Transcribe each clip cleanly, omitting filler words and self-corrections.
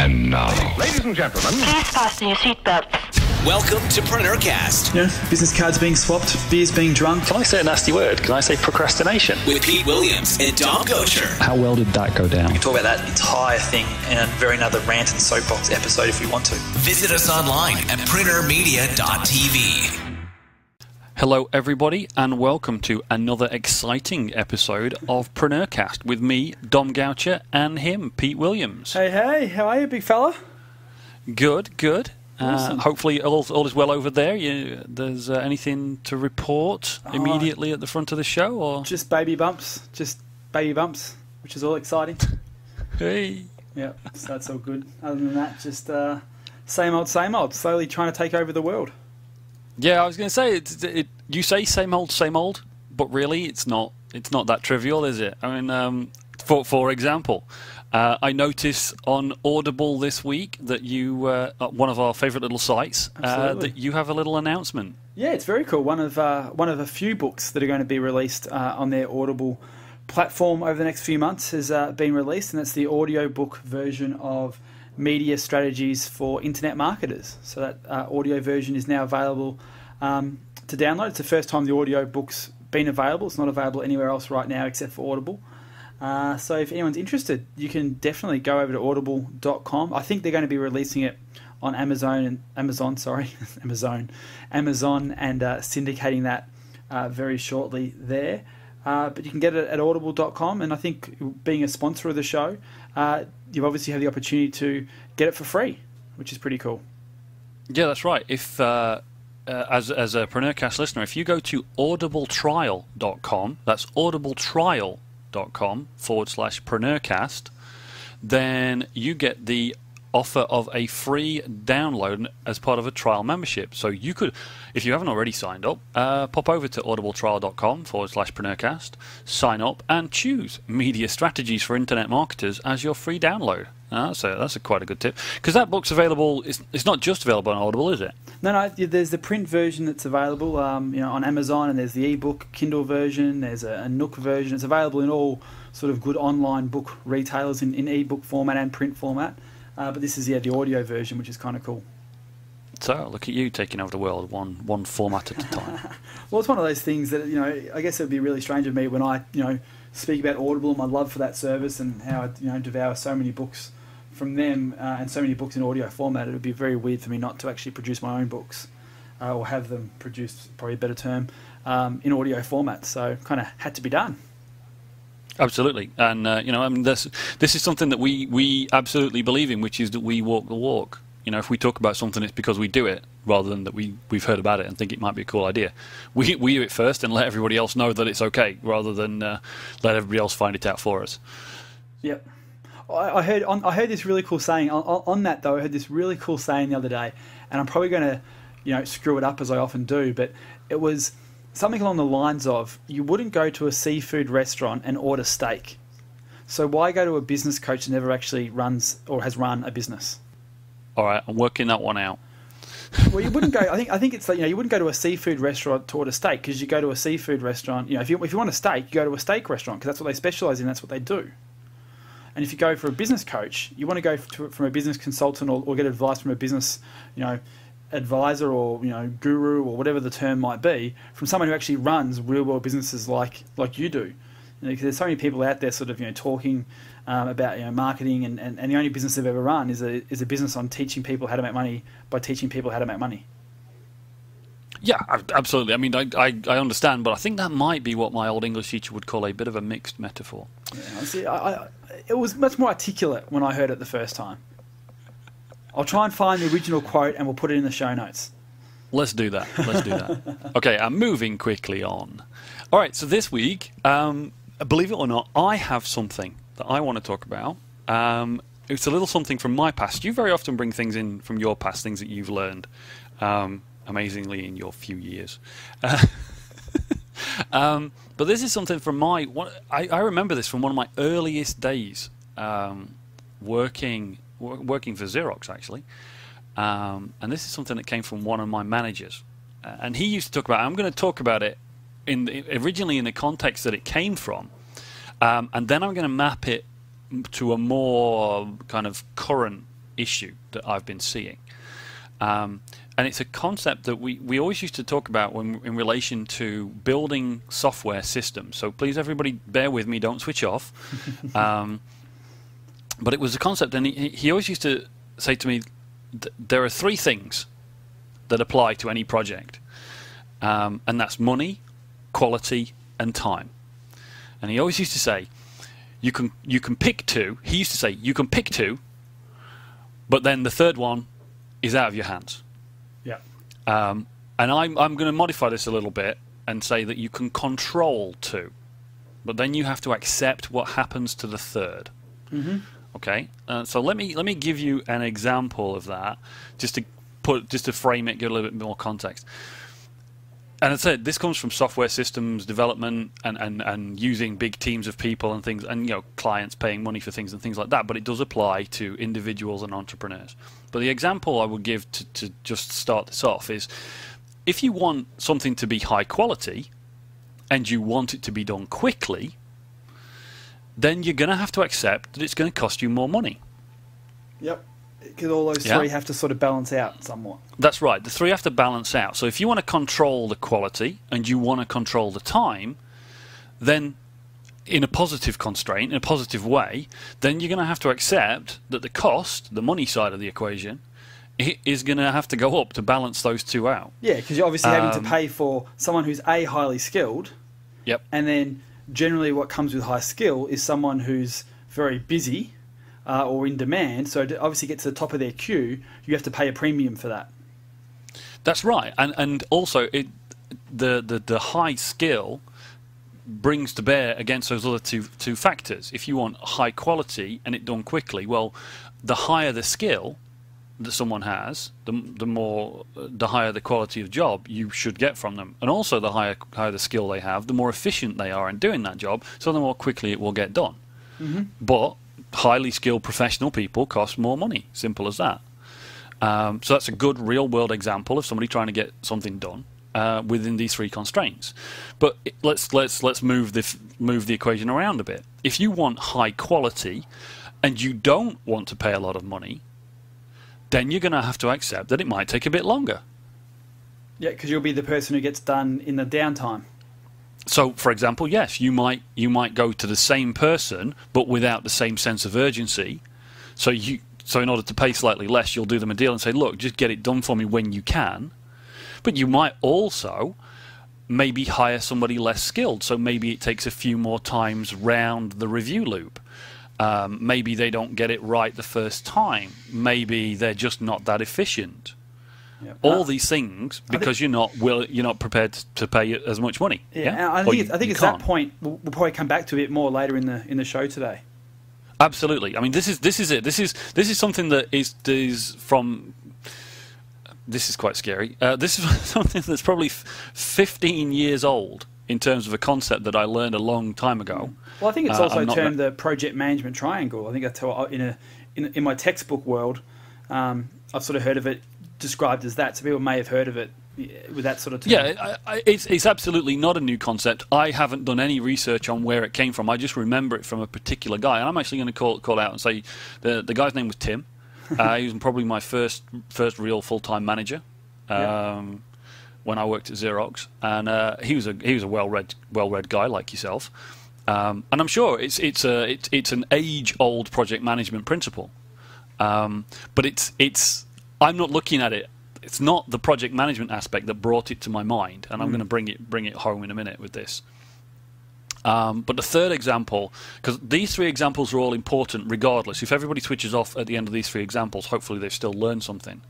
And now, ladies and gentlemen, please fasten your seatbelts. Welcome to PreneurCast. Business cards being swapped, beers being drunk. Can I say a nasty word? Can I say procrastination? With Pete Williams and Dom Gocher. how well did that go down? We can talk about that entire thing in a very another rant and soapbox episode if we want to. Visit us online at preneurmedia.tv. Hello, everybody, and welcome to another exciting episode of PreneurCast with me, Dom Goucher, and him, Pete Williams. Hey, how are you, big fella? Good, good. Awesome. Hopefully all is well over there. There's anything to report immediately at the front of the show? Or Just baby bumps, which is all exciting. Hey. Yeah, so that's all good. Other than that, just same old, slowly trying to take over the world. Yeah, I was going to say, you say same old, but really it's not that trivial, is it? I mean, for example, I noticed on Audible this week that you, one of our favourite little sites, that you have a little announcement. Yeah, it's very cool. One of a few books that are going to be released on their Audible platform over the next few months has been released, and that's the audiobook version of Media Strategies for Internet Marketers. So that audio version is now available to download. It's the first time the audio book's been available. It's not available anywhere else right now except for Audible. So if anyone's interested, you can definitely go over to audible.com. I think they're going to be releasing it on Amazon and syndicating that very shortly there. But you can get it at audible.com, and I think being a sponsor of the show, you obviously have the opportunity to get it for free, which is pretty cool. Yeah, that's right. If as a PreneurCast listener, if you go to audibletrial.com, that's audibletrial.com/PreneurCast, then you get the offer of a free download as part of a trial membership. So you could, if you haven't already signed up, pop over to audibletrial.com/PreneurCast, sign up and choose Media Strategies for Internet Marketers as your free download. So that's quite a good tip, because that book's available. It's not just available on Audible, is it? No. There's the print version that's available, on Amazon, and there's the ebook Kindle version. There's a Nook version. It's available in all sort of good online book retailers in ebook format and print format. But this is the audio version, which is kind of cool. So look at you taking over the world, one format at a time. Well, it's one of those things that I guess it would be really strange of me when I speak about Audible and my love for that service and how I devour so many books from them and so many books in audio format. It would be very weird for me not to actually produce my own books or have them produced, probably a better term, in audio format. So kind of had to be done. Absolutely, and I mean, this is something that we absolutely believe in, which is that we walk the walk. If we talk about something, it's because we do it, rather than that we've heard about it and think it might be a cool idea. We do it first and let everybody else know that it's okay, rather than let everybody else find it out for us. Yep. I heard this really cool saying on that though. I heard this really cool saying the other day, and I'm probably going to screw it up as I often do, but it was something along the lines of, you wouldn't go to a seafood restaurant and order steak. So why go to a business coach that never actually runs or has run a business? All right, I'm working that one out. Well, you wouldn't go. I think it's like you wouldn't go to a seafood restaurant to order steak, because you go to a seafood restaurant. If you want a steak, you go to a steak restaurant, because that's what they specialize in. That's what they do. And if you go for a business coach, you want to go from a business consultant or get advice from a business, advisor or guru or whatever the term might be, from someone who actually runs real world businesses like you do. Because there's so many people out there sort of talking about marketing, and the only business they've ever run is a business on teaching people how to make money by teaching people how to make money. Yeah, absolutely. I mean, I understand, but I think that might be what my old English teacher would call a bit of a mixed metaphor. Yeah, see, it was much more articulate when I heard it the first time. I'll try and find the original quote and we'll put it in the show notes. Let's do that. Okay, I'm moving quickly on. All right, so this week, believe it or not, I have something that I want to talk about. It's a little something from my past. You very often bring things in from your past, things that you've learned, amazingly, in your few years. But this is something from I remember this from one of my earliest days working for Xerox, actually. And this is something that came from one of my managers. And he used to talk about it. I'm going to talk about it originally in the context that it came from. And then I'm going to map it to a more kind of current issue that I've been seeing. And it's a concept that we always used to talk about when in relation to building software systems. So please, everybody, bear with me, don't switch off. But it was a concept, and he always used to say to me, there are three things that apply to any project, and that's money, quality, and time. And he always used to say, you can pick two. He used to say, you can pick two, but then the third one is out of your hands. Yeah. And I'm going to modify this a little bit and say that you can control two, but then you have to accept what happens to the third. Mm-hmm. Okay. So let me give you an example of that, just to frame it, give a little bit more context. And as I said, this comes from software systems development and using big teams of people and things, and clients paying money for things and things like that. But it does apply to individuals and entrepreneurs. But the example I would give to just start this off is, if you want something to be high quality and you want it to be done quickly, then you're going to have to accept that it's going to cost you more money. Yep. Because all those three have to sort of balance out somewhat. That's right. The three have to balance out. So if you want to control the quality and you want to control the time, then in a positive constraint, in a positive way, then you're going to have to accept that the cost, the money side of the equation, is going to have to go up to balance those two out. Yeah, because you're obviously having to pay for someone who's highly skilled. Yep. And then generally what comes with high skill is someone who's very busy or in demand. So to obviously get to the top of their queue, you have to pay a premium for that. That's right. And also the high skill brings to bear against those other two factors. If you want high quality and it done quickly, well, the higher the skill that someone has, the higher the quality of job you should get from them, and also the higher the skill they have, the more efficient they are in doing that job, so the more quickly it will get done. Mm-hmm. But highly skilled professional people cost more money. Simple as that. So that's a good real-world example of somebody trying to get something done within these three constraints. But let's move the equation around a bit. If you want high quality and you don't want to pay a lot of money, then you're going to have to accept that it might take a bit longer. Yeah, because you'll be the person who gets done in the downtime. So, for example, yes, you might go to the same person, but without the same sense of urgency. So in order to pay slightly less, you'll do them a deal and say, look, just get it done for me when you can. But you might also maybe hire somebody less skilled. So maybe it takes a few more times round the review loop. Maybe they don't get it right the first time. Maybe they're just not that efficient. Yeah. All these things because you're not prepared to pay as much money. Yeah, I think it's that point we'll probably come back to a bit more later in the show today. Absolutely. I mean, this is it. This is something that is from. This is quite scary. This is something that's probably 15 years old in terms of a concept that I learned a long time ago. Well, I think it's also termed the project management triangle. I think that's how in my textbook world, I've sort of heard of it described as that. So people may have heard of it with that sort of term. Yeah, it's absolutely not a new concept. I haven't done any research on where it came from. I just remember it from a particular guy, and I'm actually going to call out and say the guy's name was Tim. He was probably my first real full-time manager when I worked at Xerox, and he was a well-read guy like yourself. And I'm sure it's an age-old project management principle, but it's I'm not looking at it. It's not the project management aspect that brought it to my mind, and I'm going to bring it home in a minute with this. But the third example, because these three examples are all important regardless. If everybody switches off at the end of these three examples, hopefully they've still learned something.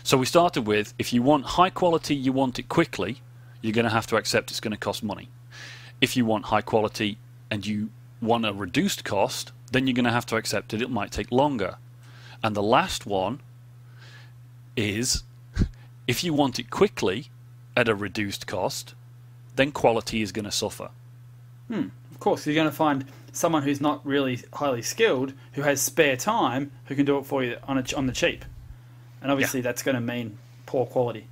So we started with, if you want high quality, you want it quickly, you're going to have to accept it's going to cost money. If you want high quality and you want a reduced cost, then you're going to have to accept it might take longer. And the last one is, if you want it quickly at a reduced cost, then quality is going to suffer. Of course, you're going to find someone who's not really highly skilled, who has spare time, who can do it for you on the cheap. And obviously that's going to mean poor quality.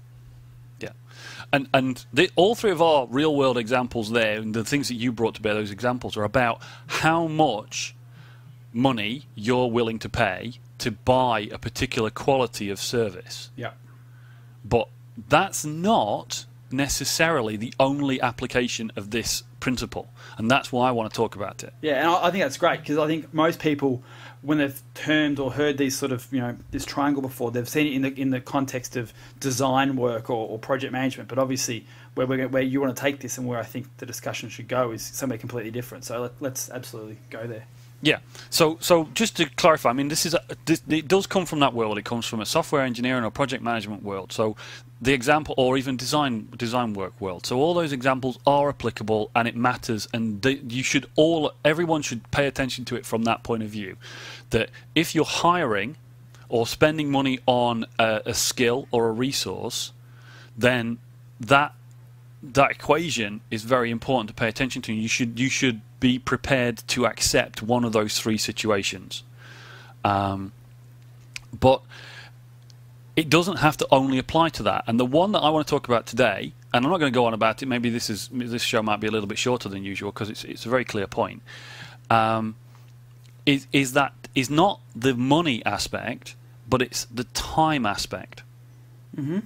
Yeah. And all three of our real-world examples there, and the things that you brought to bear, those examples, are about how much money you're willing to pay to buy a particular quality of service. Yeah. But that's not necessarily the only application of this principle, and that's why I want to talk about it. Yeah, and I think that's great, because I think most people, when they've termed or heard these sort of, this triangle before, they've seen it in the context of design work or project management. But obviously, where you want to take this and where I think the discussion should go is somewhere completely different. So let's absolutely go there. Yeah. So just to clarify, I mean, it does come from that world. It comes from a software engineering or project management world. So the example, or even design work world. So all those examples are applicable, and it matters. And everyone should pay attention to it from that point of view. That if you're hiring or spending money on a skill or a resource, then that equation is very important to pay attention to. You should be prepared to accept one of those three situations. But it doesn't have to only apply to that. And the one that I want to talk about today, and I'm not going to go on about it, maybe this show might be a little bit shorter than usual because it's a very clear point, is not the money aspect, but it's the time aspect. Mm-hmm.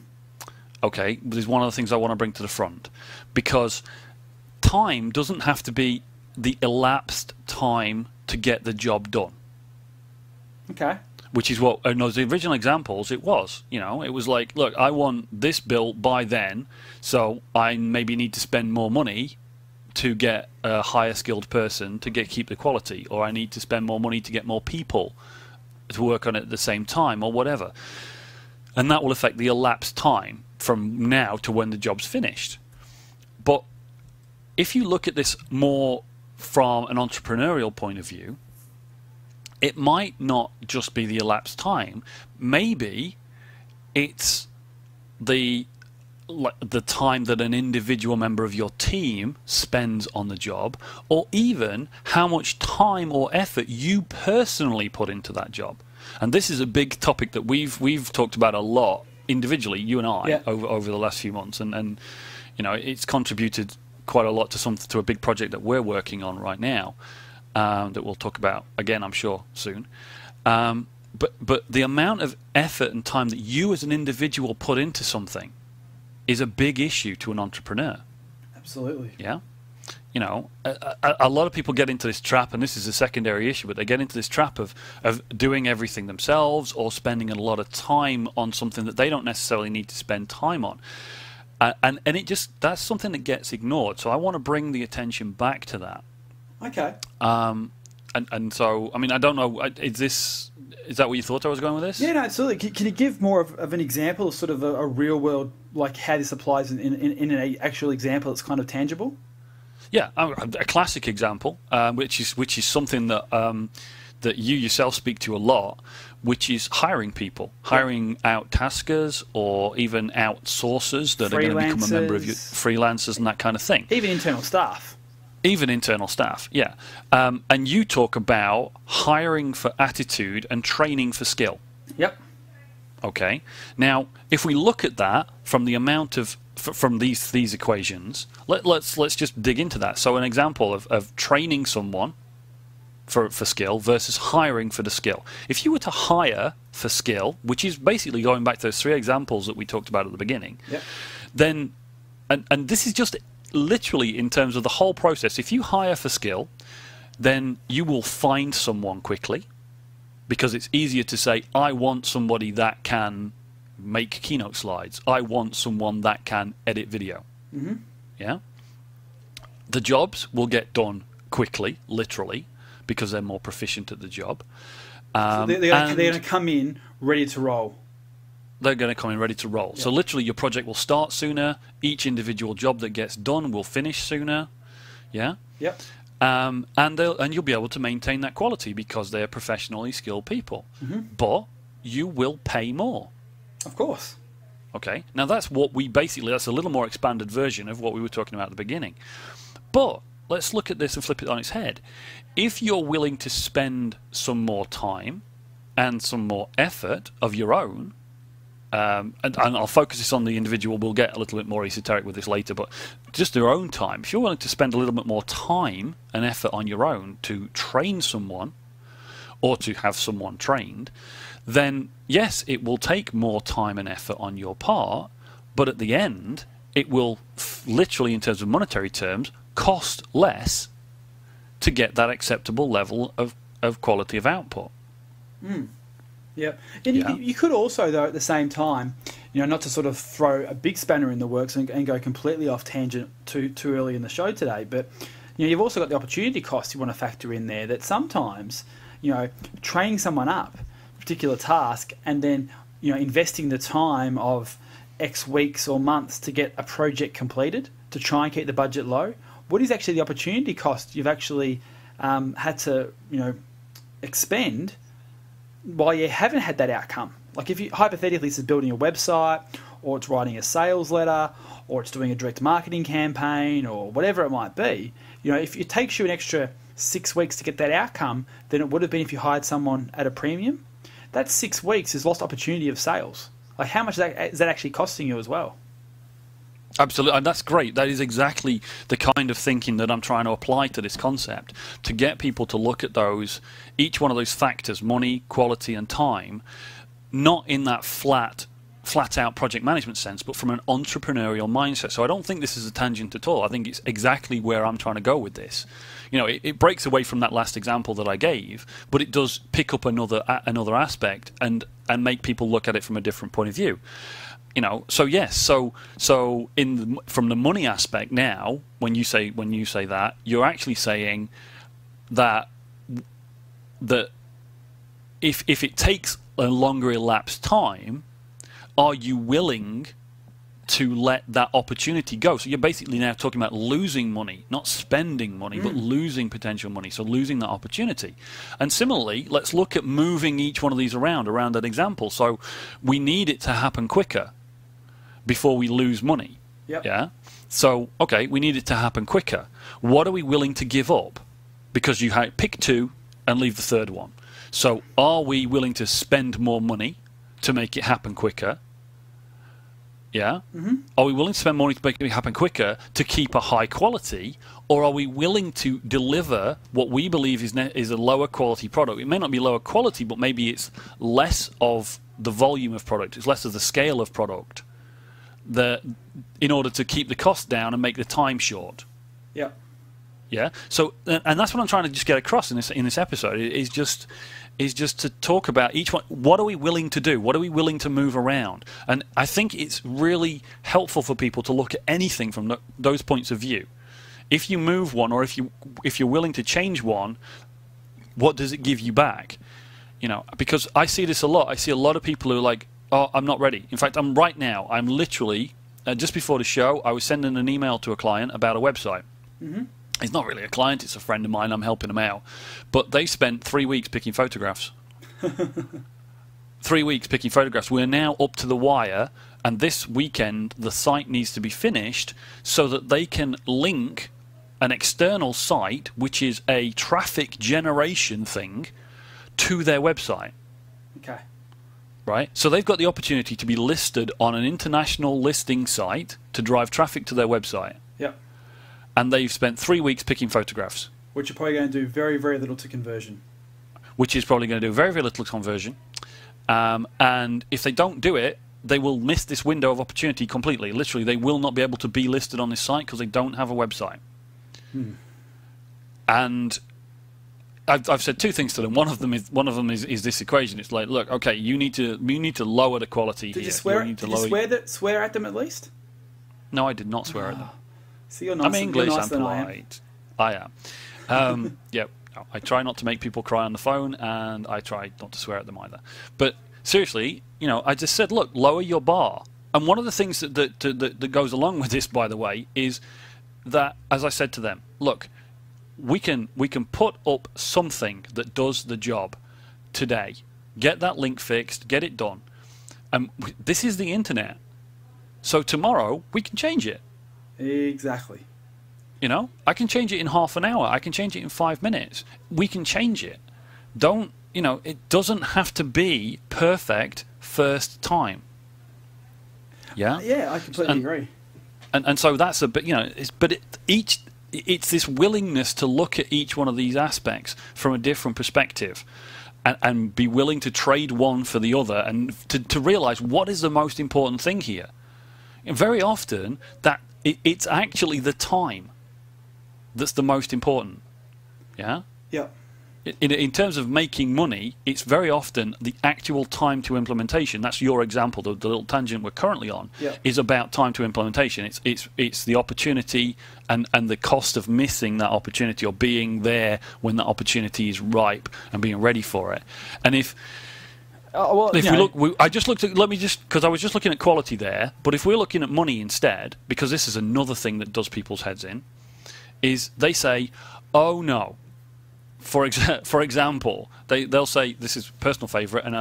Okay, this is one of the things I want to bring to the front, because time doesn't have to be the elapsed time to get the job done. Okay. Which is what, in those original examples, it was. It was like, look, I want this built by then, so I maybe need to spend more money to get a higher skilled person to keep the quality, or I need to spend more money to get more people to work on it at the same time, or whatever. And that will affect the elapsed time from now to when the job's finished. But if you look at this more from an entrepreneurial point of view, it might not just be the elapsed time. Maybe it's the time that an individual member of your team spends on the job, or even how much time or effort you personally put into that job. And this is a big topic that we've talked about a lot individually, you and I, over the last few months, and it's contributed quite a lot to a big project that we're working on right now, that we'll talk about again, I'm sure, soon. But the amount of effort and time that you as an individual put into something is a big issue to an entrepreneur. Absolutely. Yeah. A lot of people get into this trap, and this is a secondary issue, but they get into this trap of doing everything themselves or spending a lot of time on something that they don't necessarily need to spend time on. And that's something that gets ignored. So I want to bring the attention back to that. Okay. And so, I mean, I don't know, is that what you thought I was going with this? Yeah, no, absolutely. Can you give more of an example of sort of a real world, like how this applies in an actual example that's kind of tangible? Yeah, a classic example, which is something that that you yourself speak to a lot, which is hiring people, hiring out taskers or even outsourcers that are going to become a member of your freelancers and that kind of thing. Even internal staff. Even internal staff, yeah. And you talk about hiring for attitude and training for skill. Yep. Okay. Now, if we look at that from the amount of from these equations, let's just dig into that. So an example of training someone for skill versus hiring for the skill. If you were to hire for skill, which is basically going back to those three examples that we talked about at the beginning, then and this is just literally in terms of the whole process. If you hire for skill, then you will find someone quickly, because it's easier to say, I want somebody that can make keynote slides. I want someone that can edit video. Mm-hmm. Yeah. The jobs will get done quickly, literally, because they're more proficient at the job. So they're going to come in ready to roll. They're going to come in ready to roll. Yep. So literally your project will start sooner. Each individual job that gets done will finish sooner. Yeah? Yep. And you'll be able to maintain that quality because they're professionally skilled people. Mm-hmm. But you will pay more. Of course. Okay. Now that's what that's a little more expanded version of what we were talking about at the beginning. But let's look at this and flip it on its head. If you're willing to spend some more time and some more effort of your own, and I'll focus this on the individual, we'll get a little bit more esoteric with this later, but just their own time. If you're willing to spend a little bit more time and effort on your own to train someone, or to have someone trained, then yes, it will take more time and effort on your part, but at the end, it will literally, in terms of monetary terms, cost less to get that acceptable level of quality of output. Yeah, and you could also, though, at the same time, not to sort of throw a big spanner in the works and go completely off tangent too early in the show today, but you've also got the opportunity cost you want to factor in there. That sometimes, training someone up a particular task and then investing the time of X weeks or months to get a project completed to try and keep the budget low. What is actually the opportunity cost you've actually had to expend while you haven't had that outcome? Like if you hypothetically this is building a website, or it's writing a sales letter, or it's doing a direct marketing campaign, or whatever it might be, if it takes you an extra 6 weeks to get that outcome than it would have been if you hired someone at a premium, that 6 weeks is lost opportunity of sales. Like how much is that actually costing you as well? Absolutely, and that's great. That is exactly the kind of thinking that I'm trying to apply to this concept, to get people to look at each one of those factors, money, quality, and time, not in that flat-out project management sense, but from an entrepreneurial mindset. So I don't think this is a tangent at all. I think it's exactly where I'm trying to go with this. It breaks away from that last example that I gave, but it does pick up another aspect and make people look at it from a different point of view. So yes, so from the money aspect now, when you say that, you're actually saying that if it takes a longer elapsed time, are you willing to let that opportunity go? So you're basically now talking about losing money, not spending money, but losing potential money, so losing that opportunity. And similarly, let's look at moving each one of these around that example. So we need it to happen quicker before we lose money. Yep. Yeah? So, okay, we need it to happen quicker. What are we willing to give up? Because you pick two and leave the third one. So are we willing to spend more money to make it happen quicker? Yeah? Mm-hmm. Are we willing to spend more money to make it happen quicker to keep a high quality? Or are we willing to deliver what we believe is a lower quality product? It may not be lower quality, but maybe it's less of the volume of product. It's less of the scale of product. In order to keep the cost down and make the time short. Yeah. Yeah. So, and that's what I'm trying to just get across in this episode is just to talk about each one. What are we willing to do? What are we willing to move around? And I think it's really helpful for people to look at anything from those points of view. If you move one, or if you're willing to change one, what does it give you back? Because I see this a lot. I see a lot of people who are like, oh, I'm not ready. In fact, I'm literally, just before the show, I was sending an email to a client about a website. Mm-hmm. It's not really a client, it's a friend of mine, I'm helping them out. But they spent 3 weeks picking photographs. 3 weeks picking photographs. We're now up to the wire, and this weekend the site needs to be finished so that they can link an external site, which is a traffic generation thing, to their website. Okay. Right? So they've got the opportunity to be listed on an international listing site to drive traffic to their website. Yep. And they've spent 3 weeks picking photographs. Which are probably going to do very, very little to conversion. Which is probably going to do very, very little conversion. And if they don't do it, they will miss this window of opportunity completely. Literally, they will not be able to be listed on this site because they don't have a website. And I've said two things to them. One of them is this equation. It's like, look, okay, you need to lower the quality here. Did you swear at them at least? No, I did not swear at them. See, you're nice. I'm English. I'm polite. I am. Yeah. I try not to make people cry on the phone, and I try not to swear at them either. But seriously, I just said, look, lower your bar. And one of the things that goes along with this, by the way, is that, as I said to them, look, we can put up something that does the job today. Get that link fixed, get it done. And this is the internet. So tomorrow we can change it. Exactly. I can change it in half an hour. I can change it in 5 minutes. We can change it. It doesn't have to be perfect first time. Yeah? Yeah, I completely agree. And so that's a bit, it's this willingness to look at each one of these aspects from a different perspective. and be willing to trade one for the other, and to realize what is the most important thing here. And very often, that it's actually the time that's the most important. Yeah? Yeah. In terms of making money, it's very often the actual time to implementation. That's your example. The little tangent we're currently on is about time to implementation. It's the opportunity and the cost of missing that opportunity, or being there when that opportunity is ripe and being ready for it. And if we look, I just looked at. Let me just, because I was just looking at quality there. But if we're looking at money instead, because this is another thing that does people's heads in, is they say, "Oh no." For example, they'll say, this is a personal favourite, and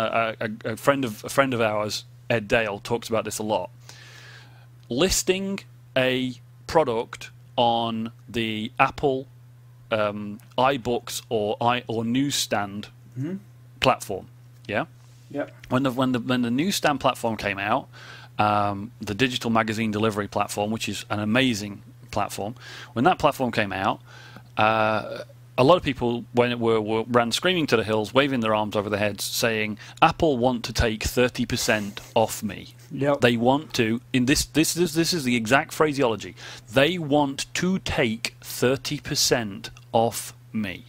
a friend of ours, Ed Dale, talks about this a lot. Listing a product on the Apple iBooks or newsstand platform, yeah. Yep. When the newsstand platform came out, the digital magazine delivery platform, which is an amazing platform, when that platform came out. A lot of people ran screaming to the hills, waving their arms over their heads, saying, "Apple want to take 30% off me." Yep. They want to. This is the exact phraseology. They want to take 30% off me.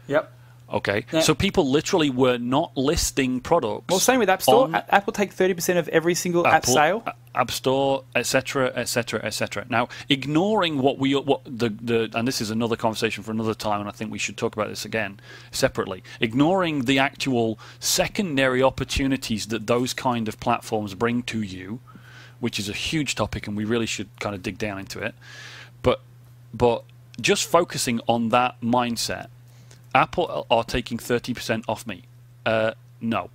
Yep. Okay. Yeah. So people literally were not listing products. Well, same with App Store. Apple take 30% of every single app sale. App Store, etc., etc., etc. Now, ignoring and this is another conversation for another time, and I think we should talk about this again separately. Ignoring the actual secondary opportunities that those kind of platforms bring to you, which is a huge topic, and we really should kind of dig down into it. But just focusing on that mindset. Apple are taking 30% off me. No.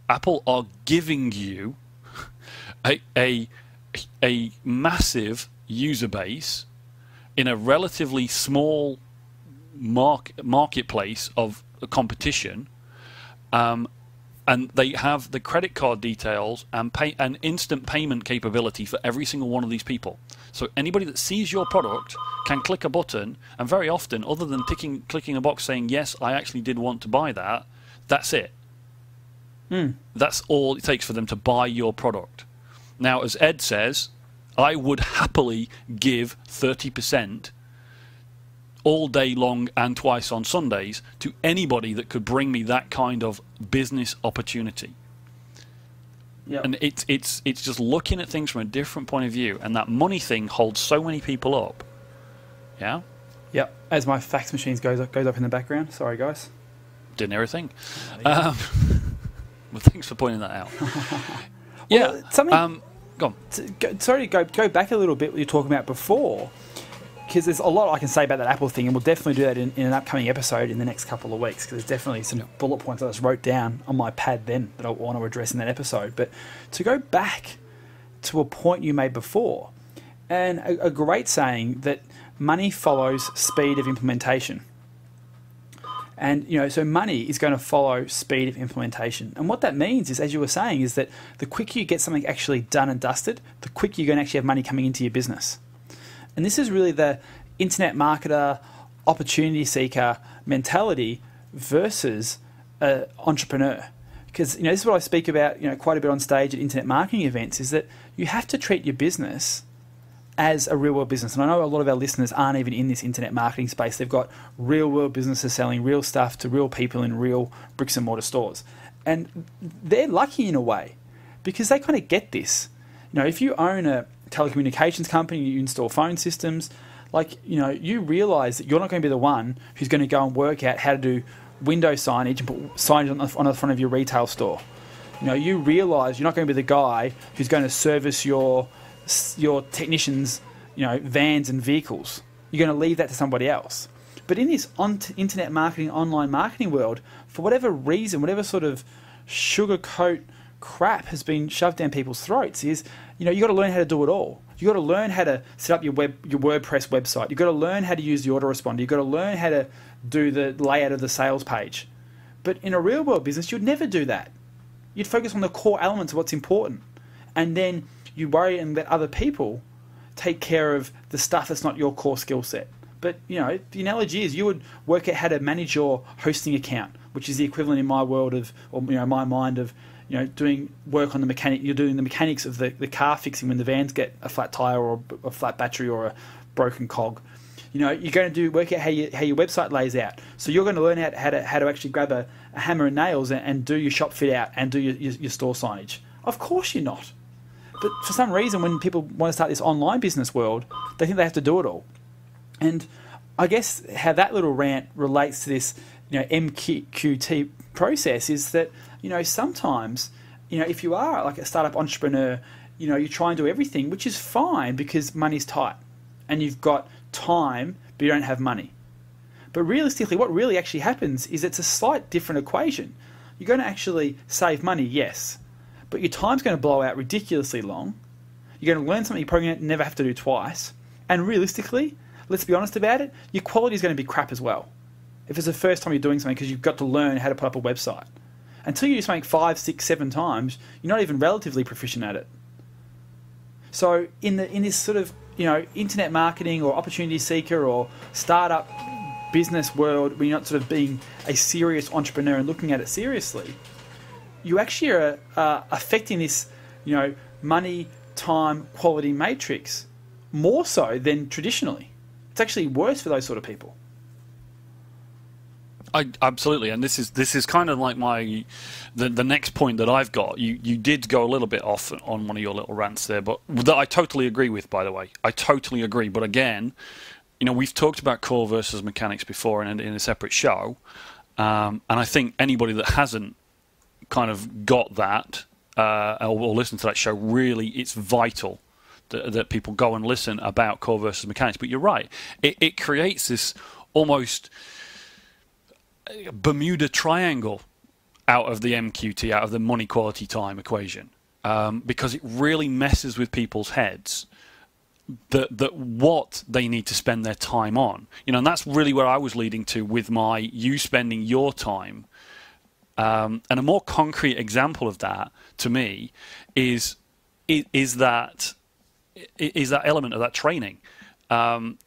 Apple are giving you a massive user base in a relatively small marketplace of competition, and they have the credit card details and instant payment capability for every single one of these people. So anybody that sees your product can click a button, and very often, other than clicking a box saying, yes, I actually did want to buy that, that's it. That's all it takes for them to buy your product. Now, as Ed says, I would happily give 30% all day long and twice on Sundays to anybody that could bring me that kind of business opportunity. Yep. And it's just looking at things from a different point of view, and that money thing holds so many people up. Yeah? Yep. As my fax machine goes up in the background. Sorry, guys. Didn't hear a thing. Well, thanks for pointing that out. Yeah. Something. Go on. Sorry to go back a little bit what you were talking about before, because there's a lot I can say about that Apple thing, and we'll definitely do that in an upcoming episode in the next couple of weeks, because there's definitely some bullet points I just wrote down on my pad then that I want to address in that episode. But to go back to a point you made before, and a great saying that money follows speed of implementation. And, so money is going to follow speed of implementation. And what that means is, as you were saying, is that the quicker you get something actually done and dusted, the quicker you're going to actually have money coming into your business. And this is really the internet marketer, opportunity seeker mentality versus an entrepreneur. Because, this is what I speak about, quite a bit on stage at internet marketing events, is that you have to treat your business as a real world business. And I know a lot of our listeners aren't even in this internet marketing space. They've got real world businesses selling real stuff to real people in real bricks and mortar stores. And they're lucky in a way, because they kind of get this. If you own a telecommunications company, you install phone systems, you realize that you're not going to be the one who's going to go and work out how to do window signage and put signage on the front of your retail store. You realize you're not going to be the guy who's going to service your technicians, vans and vehicles. You're going to leave that to somebody else. But in this internet marketing, online marketing world, for whatever reason, whatever sort of sugarcoat crap has been shoved down people's throats, is you got to learn how to do it all. You got to learn how to set up your WordPress website. You got to learn how to use the autoresponder. You got to learn how to do the layout of the sales page. But in a real world business, you'd never do that. You'd focus on the core elements of what's important, and then you worry and let other people take care of the stuff that's not your core skill set. But, the analogy is you would work out how to manage your hosting account, which is the equivalent in my world of, or my mind of, doing work on the mechanic. You're doing the mechanics of the car fixing when the vans get a flat tire or a flat battery or a broken cog. You're going to work out how your website lays out. So you're going to learn how to actually grab a hammer and nails and do your shop fit out and do your store signage. Of course you're not. But for some reason, when people want to start this online business world, they think they have to do it all. And I guess how that little rant relates to this, MQT process is that, sometimes, if you are like a startup entrepreneur, you try and do everything, which is fine because money's tight and you've got time, but you don't have money. But realistically, what really actually happens is it's a slight different equation. You're going to actually save money, yes, but your time's going to blow out ridiculously long. You're going to learn something you're probably going to never have to do twice. And realistically, let's be honest about it, your quality is going to be crap as well. If it's the first time you're doing something because you've got to learn how to put up a website. Until you do something 5, 6, 7 times, you're not even relatively proficient at it. So in this sort of internet marketing or opportunity seeker or startup business world, when you're not sort of being a serious entrepreneur and looking at it seriously, you actually are affecting this, money, time, quality matrix more so than traditionally. It's actually worse for those sort of people. Absolutely, and this is kind of like the next point that I've got. You did go a little bit off on one of your little rants there, but that I totally agree with. By the way, I totally agree. But again, we've talked about core versus mechanics before in a separate show, and I think anybody that hasn't kind of got that or listened to that show, really, it's vital that people go and listen about core versus mechanics. But you're right, it creates this almost Bermuda Triangle out of the MQT, out of the money, quality, time equation, because it really messes with people's heads that what they need to spend their time on. And that's really where I was leading to with you spending your time. And a more concrete example of that, to me, is that element of that training.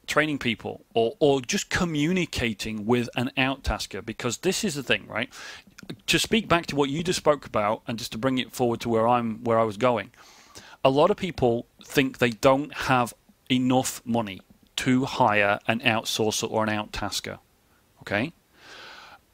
Training people or just communicating with an out-tasker, because this is the thing, right? To speak back to what you just spoke about and just to bring it forward to where I was going, a lot of people think they don't have enough money to hire an outsourcer or an out-tasker, okay?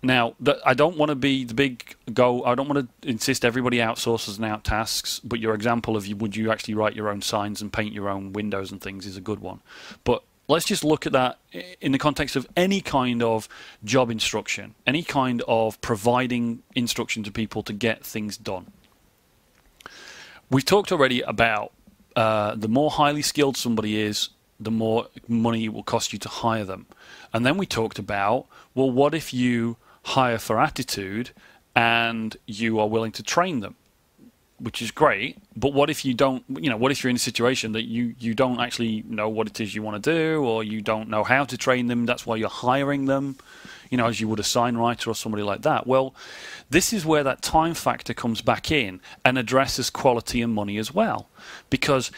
Now, I don't want to be the big go. I don't want to insist everybody outsources and out-tasks, but your example of would you actually write your own signs and paint your own windows and things is a good one. But let's just look at that in the context of any kind of job instruction, any kind of providing instruction to people to get things done. We've talked already about the more highly skilled somebody is, the more money it will cost you to hire them. And then we talked about, well, what if you hire for attitude and you are willing to train them, which is great, but what if you don't, what if you're in a situation that you don't actually know what it is you want to do, or you don't know how to train them, that's why you're hiring them, as you would a sign writer or somebody like that. Well, this is where that time factor comes back in and addresses quality and money as well, because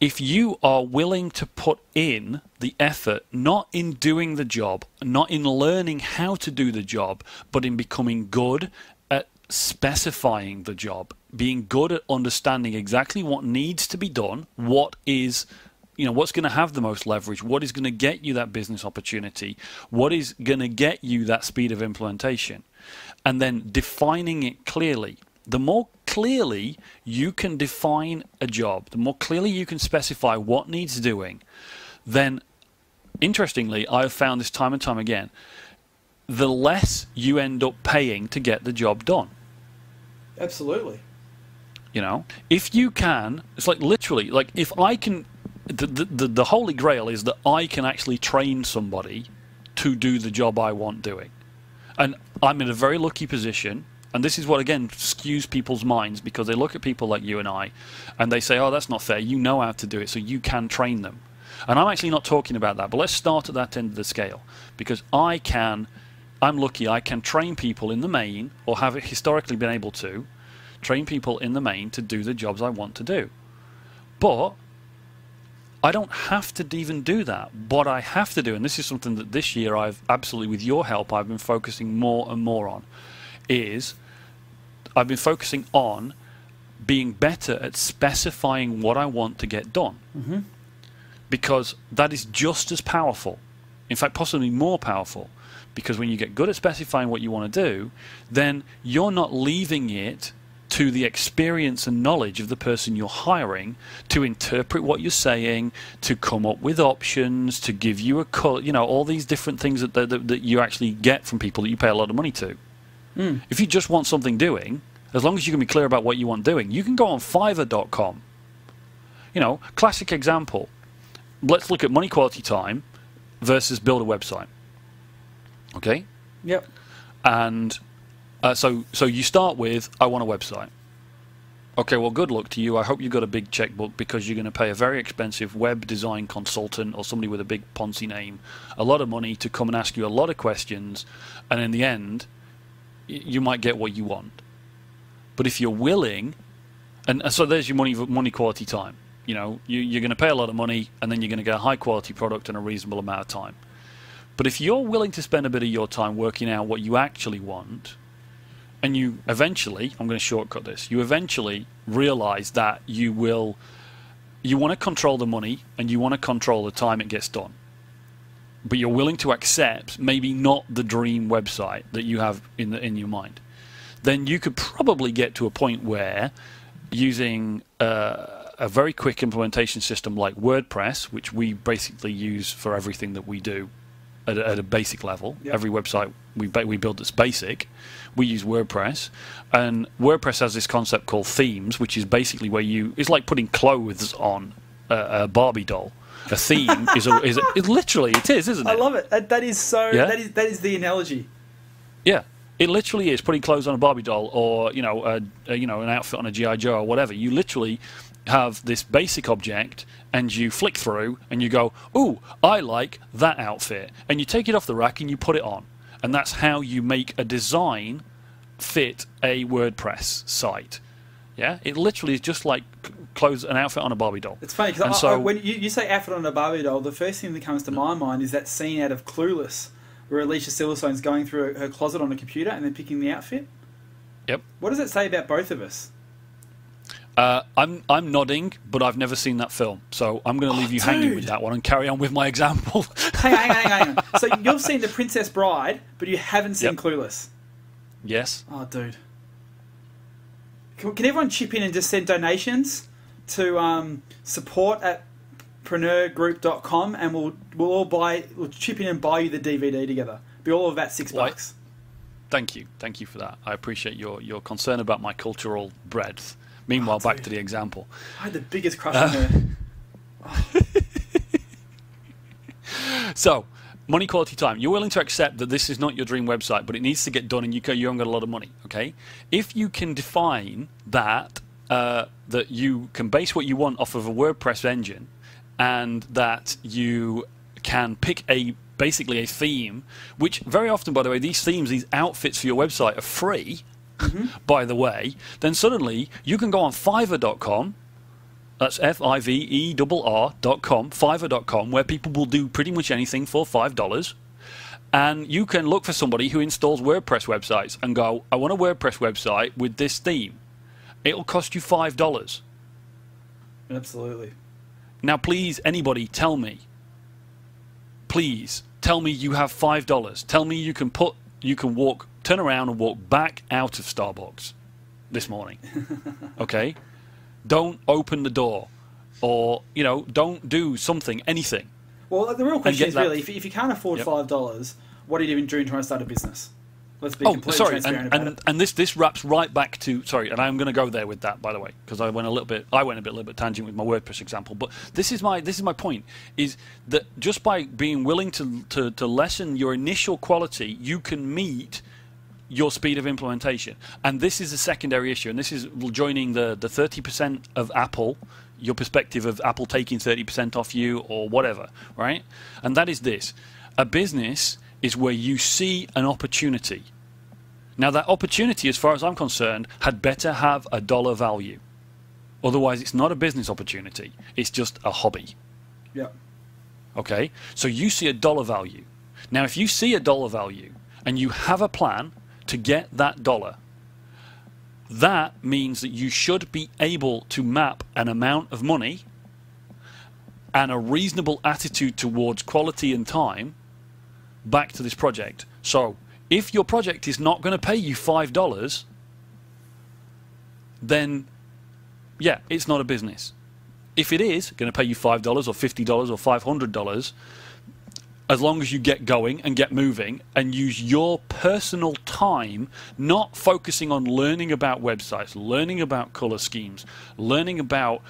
if you are willing to put in the effort, not in doing the job, not in learning how to do the job, but in becoming good at specifying the job, being good at understanding exactly what needs to be done, what is, what's going to have the most leverage, what is going to get you that business opportunity, what is going to get you that speed of implementation, and then defining it clearly. The more clearly you can define a job, the more clearly you can specify what needs doing, then, interestingly, I've found this time and time again, the less you end up paying to get the job done. Absolutely. If you can, it's like literally, like if I can, the holy grail is that I can actually train somebody to do the job I want doing. And I'm in a very lucky position. And this is what, again, skews people's minds, because they look at people like you and I, and they say, oh, that's not fair. You know how to do it, so you can train them. And I'm actually not talking about that, but let's start at that end of the scale. Because I'm lucky, I can train people in the main, or have historically been able to, train people in the main to do the jobs I want to do. But I don't have to even do that. What I have to do, and this is something that this year I've absolutely, with your help, I've been focusing more and more on, is I've been focusing on being better at specifying what I want to get done. Mm-hmm. Because that is just as powerful, in fact possibly more powerful, because when you get good at specifying what you want to do, then you're not leaving it to the experience and knowledge of the person you're hiring to interpret what you're saying, to come up with options, to give you a call, you know, all these different things that you actually get from people that you pay a lot of money to. If you just want something doing, as long as you can be clear about what you want doing, you can go on Fiverr.com. You know, classic example. Let's look at money, quality, time versus build a website. Okay? Yep. And so you start with, I want a website. Okay, well, good luck to you. I hope you've got a big checkbook, because you're going to pay a very expensive web design consultant or somebody with a big Ponzi name a lot of money to come and ask you a lot of questions, and in the end, you might get what you want. But if you're willing, and so there's your money, quality, time. You know, you're going to pay a lot of money, and then you're going to get a high-quality product in a reasonable amount of time. But if you're willing to spend a bit of your time working out what you actually want, and you eventually, I'm going to shortcut this, you eventually realize that you want to control the money, and you want to control the time it gets done. But you're willing to accept maybe not the dream website that you have in your mind. Then you could probably get to a point where using a very quick implementation system like WordPress, which we basically use for everything that we do at a basic level. Yep. Every website we build that's basic, we use WordPress. And WordPress has this concept called themes, which is basically where it's like putting clothes on a Barbie doll. A theme it literally it is, isn't it? I love it. That is so. Yeah? That is the analogy. Yeah. It literally is putting clothes on a Barbie doll, or an outfit on a G.I. Joe or whatever. You literally have this basic object, and you flick through, and you go, "Ooh, I like that outfit," and you take it off the rack and you put it on, and that's how you make a design fit a WordPress site. Yeah, it literally is just like clothes, an outfit on a Barbie doll. It's funny because when you say outfit on a Barbie doll, the first thing that comes to my mind is that scene out of Clueless, where Alicia Silverstone's going through her closet on a computer and then picking the outfit. Yep. What does it say about both of us? I'm nodding, but I've never seen that film, so I'm going to leave you hanging with that one and carry on with my example. Hang on. So you've seen The Princess Bride, but you haven't seen Clueless. Yes. Oh, dude. Can everyone chip in and just send donations to support at PreneurGroup.com, and we'll chip in and buy you the DVD together. Be all of that $6. Thank you for that. I appreciate your concern about my cultural breadth. Meanwhile, back to the example. I had the biggest crush on her. Oh. So, money, quality, time. You're willing to accept that this is not your dream website, but it needs to get done, and you haven't got a lot of money. Okay, if you can define that that you can base what you want off of a WordPress engine, and that you can pick basically a theme, which very often, by the way, these outfits for your website are free. By the way, then suddenly you can go on Fiverr.com. That's Fiverr.com, Fiverr.com, where people will do pretty much anything for $5. And you can look for somebody who installs WordPress websites and go, I want a WordPress website with this theme. It'll cost you $5. Absolutely. Now, please, anybody, tell me. Please, tell me you have $5. Tell me you can turn around and walk back out of Starbucks this morning. Okay? Don't open the door, or don't do anything. Well, the real question is really, if you can't afford $5, what are you even doing trying to start a business? Let's be completely transparent about it. And this wraps right back to and I'm going to go there with that, by the way, because I went a little bit tangent with my WordPress example. But this is my point: is that just by being willing to lessen your initial quality, you can meet your speed of implementation. And this is a secondary issue, and this is joining the 30% of Apple, your perspective of Apple taking 30% off you or whatever, right? And that is this: a business is where you see an opportunity. Now, that opportunity, as far as I'm concerned, had better have a dollar value. Otherwise, it's not a business opportunity. It's just a hobby. Yep. Okay, so you see a dollar value. Now, if you see a dollar value and you have a plan to get that dollar, that means that you should be able to map an amount of money and a reasonable attitude towards quality and time back to this project. So, if your project is not going to pay you $5, then, yeah, it's not a business. If it is going to pay you $5 or $50 or $500, as long as you get going and get moving and use your personal time, not focusing on learning about websites, learning about color schemes, learning about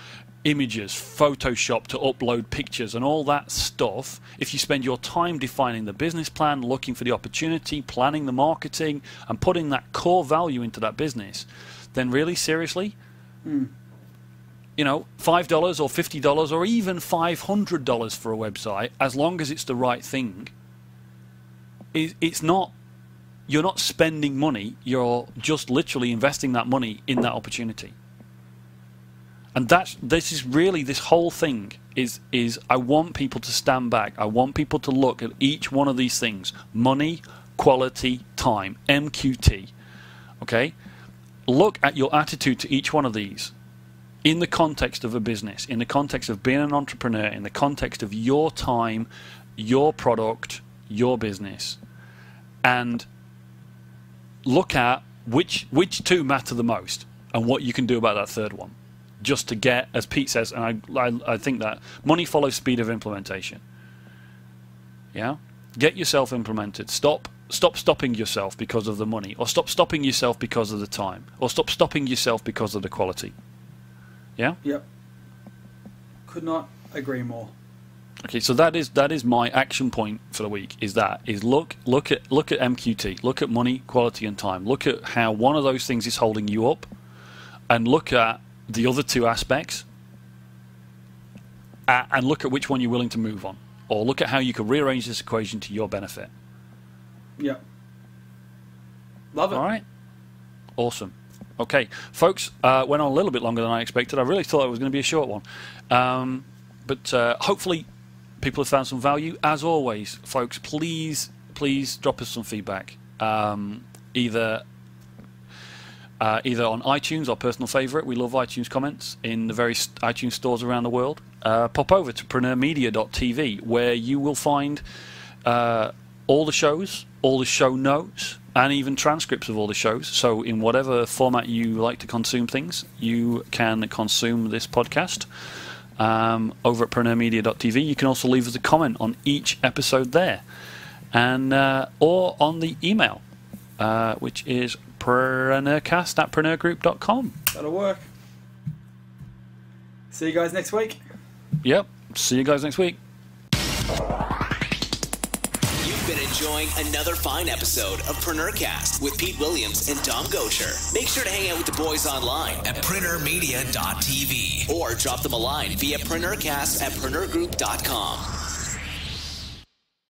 images, Photoshop to upload pictures and all that stuff. If you spend your time defining the business plan, looking for the opportunity, planning the marketing, and putting that core value into that business, then really, seriously, you know, $5 or $50 or even $500 for a website, as long as it's the right thing, it's not, you're not spending money, you're just literally investing that money in that opportunity. And this is really, this whole thing is I want people to stand back. I want people to look at each one of these things: money, quality, time, MQT. Okay? Look at your attitude to each one of these in the context of a business, in the context of being an entrepreneur, in the context of your time, your product, your business, and look at which two matter the most and what you can do about that third one, just to get, as Pete says, and I think that money follows speed of implementation. Yeah? Get yourself implemented. Stop stopping yourself because of the money, or stop stopping yourself because of the time, or stop stopping yourself because of the quality. Yeah? Yep. Could not agree more. Okay, so that is my action point for the week. Is look at MQT, look at money, quality, and time. Look at how one of those things is holding you up, and look at the other two aspects, and look at which one you're willing to move on, or look at how you can rearrange this equation to your benefit. Yeah. Love it. All right. Awesome. Okay, folks, went on a little bit longer than I expected. I really thought it was going to be a short one. But hopefully people have found some value. As always, folks, please drop us some feedback. Either on iTunes, our personal favourite. We love iTunes comments in the various iTunes stores around the world. Pop over to PreneurMedia.tv, where you will find all the shows, all the show notes, and even transcripts of all the shows. So in whatever format you like to consume things, you can consume this podcast over at PreneurMedia.tv. You can also leave us a comment on each episode there, and or on the email, which is PreneurCast@PreneurGroup.com. That'll work. See you guys next week. Yep. See you guys next week. You've been enjoying another fine episode of PreneurCast with Pete Williams and Dom Gosher. Make sure to hang out with the boys online at PreneurMedia.tv or drop them a line via PreneurCast@PreneurGroup.com.